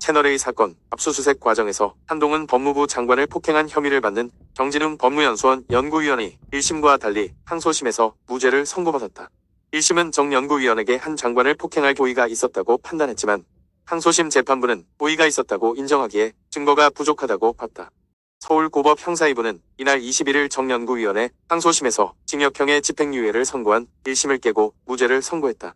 채널A 사건 압수수색 과정에서 한동훈 법무부 장관을 폭행한 혐의를 받는 정진웅 법무연수원 연구위원이 1심과 달리 항소심에서 무죄를 선고받았다. 1심은 정 연구위원에게 한 장관을 폭행할 고의가 있었다고 판단했지만 항소심 재판부는 고의가 있었다고 인정하기에 증거가 부족하다고 봤다. 서울고법 형사2부는 이날 21일 정 연구위원회 항소심에서 징역형의 집행유예를 선고한 1심을 깨고 무죄를 선고했다.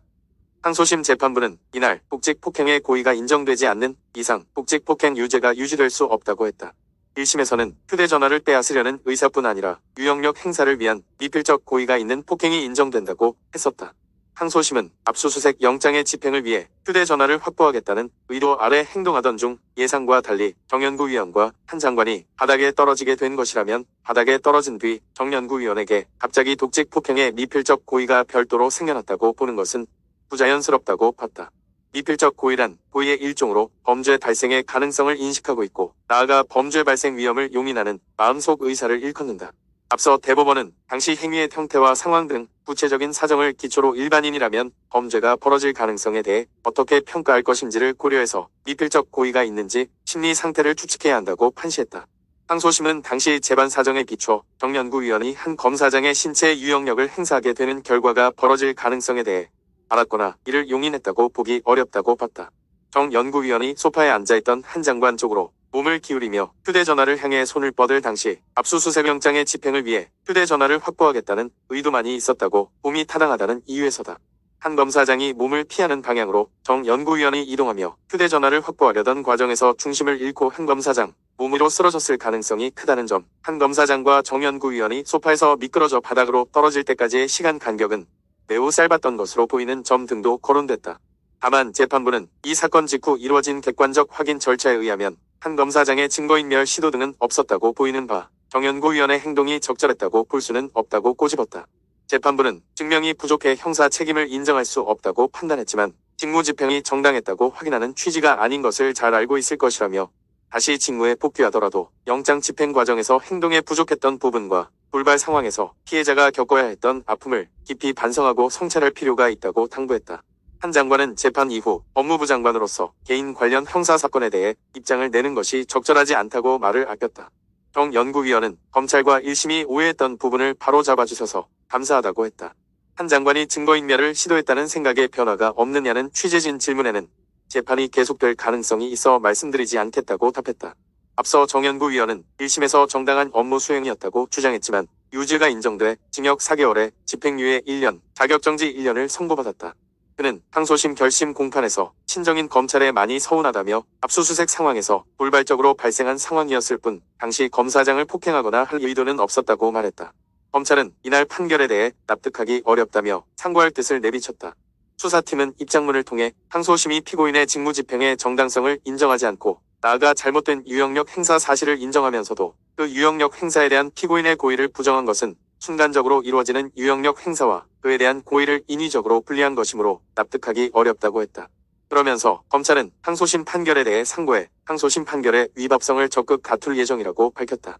항소심 재판부는 이날 복직 폭행의 고의가 인정되지 않는 이상 복직 폭행 유죄가 유지될 수 없다고 했다. 1심에서는 휴대전화를 빼앗으려는 의사뿐 아니라 유형력 행사를 위한 미필적 고의가 있는 폭행이 인정된다고 했었다. 항소심은 압수수색 영장의 집행을 위해 휴대전화를 확보하겠다는 의도 아래 행동하던 중 예상과 달리 정연구위원과 한 장관이 바닥에 떨어지게 된 것이라면 바닥에 떨어진 뒤 정연구위원에게 갑자기 독직 폭행의 미필적 고의가 별도로 생겨났다고 보는 것은 부자연스럽다고 봤다. 미필적 고의란 고의의 일종으로 범죄 발생의 가능성을 인식하고 있고 나아가 범죄 발생 위험을 용인하는 마음속 의사를 일컫는다. 앞서 대법원은 당시 행위의 형태와 상황 등 구체적인 사정을 기초로 일반인이라면 범죄가 벌어질 가능성에 대해 어떻게 평가할 것인지를 고려해서 미필적 고의가 있는지 심리 상태를 추측해야 한다고 판시했다. 항소심은 당시 재반 사정에 비춰 정연구위원이 한 검사장의 신체 유형력을 행사하게 되는 결과가 벌어질 가능성에 대해 알았거나 이를 용인했다고 보기 어렵다고 봤다. 정 연구위원이 소파에 앉아있던 한 장관 쪽으로 몸을 기울이며 휴대전화를 향해 손을 뻗을 당시 압수수색영장의 집행을 위해 휴대전화를 확보하겠다는 의도만이 있었다고 봄이 타당하다는 이유에서다. 한 검사장이 몸을 피하는 방향으로 정 연구위원이 이동하며 휴대전화를 확보하려던 과정에서 중심을 잃고 한 검사장 몸으로 쓰러졌을 가능성이 크다는 점, 한 검사장과 정 연구위원이 소파에서 미끄러져 바닥으로 떨어질 때까지의 시간 간격은 매우 짧았던 것으로 보이는 점 등도 거론됐다. 다만 재판부는 이 사건 직후 이루어진 객관적 확인 절차에 의하면 한 검사장의 증거인멸 시도 등은 없었다고 보이는 바 정연구위원의 행동이 적절했다고 볼 수는 없다고 꼬집었다. 재판부는 증명이 부족해 형사 책임을 인정할 수 없다고 판단했지만 직무집행이 정당했다고 확인하는 취지가 아닌 것을 잘 알고 있을 것이라며 다시 직무에 복귀하더라도 영장 집행 과정에서 행동에 부족했던 부분과 돌발 상황에서 피해자가 겪어야 했던 아픔을 깊이 반성하고 성찰할 필요가 있다고 당부했다. 한 장관은 재판 이후 법무부 장관으로서 개인 관련 형사 사건에 대해 입장을 내는 것이 적절하지 않다고 말을 아꼈다. 정 연구위원은 검찰과 1심이 오해했던 부분을 바로 잡아주셔서 감사하다고 했다. 한 장관이 증거인멸을 시도했다는 생각에 변화가 없느냐는 취재진 질문에는 재판이 계속될 가능성이 있어 말씀드리지 않겠다고 답했다. 앞서 정 연구위원은 1심에서 정당한 업무 수행이었다고 주장했지만 유죄가 인정돼 징역 4개월에 집행유예 1년, 자격정지 1년을 선고받았다. 그는 항소심 결심 공판에서 친정인 검찰에 많이 서운하다며 압수수색 상황에서 돌발적으로 발생한 상황이었을 뿐 당시 검사장을 폭행하거나 할 의도는 없었다고 말했다. 검찰은 이날 판결에 대해 납득하기 어렵다며 상고할 뜻을 내비쳤다. 수사팀은 입장문을 통해 항소심이 피고인의 직무집행의 정당성을 인정하지 않고 나아가 잘못된 유형력 행사 사실을 인정하면서도 그 유형력 행사에 대한 피고인의 고의를 부정한 것은 순간적으로 이루어지는 유형력 행사와 그에 대한 고의를 인위적으로 분리한 것이므로 납득하기 어렵다고 했다. 그러면서 검찰은 항소심 판결에 대해 상고해 항소심 판결의 위법성을 적극 다툴 예정이라고 밝혔다.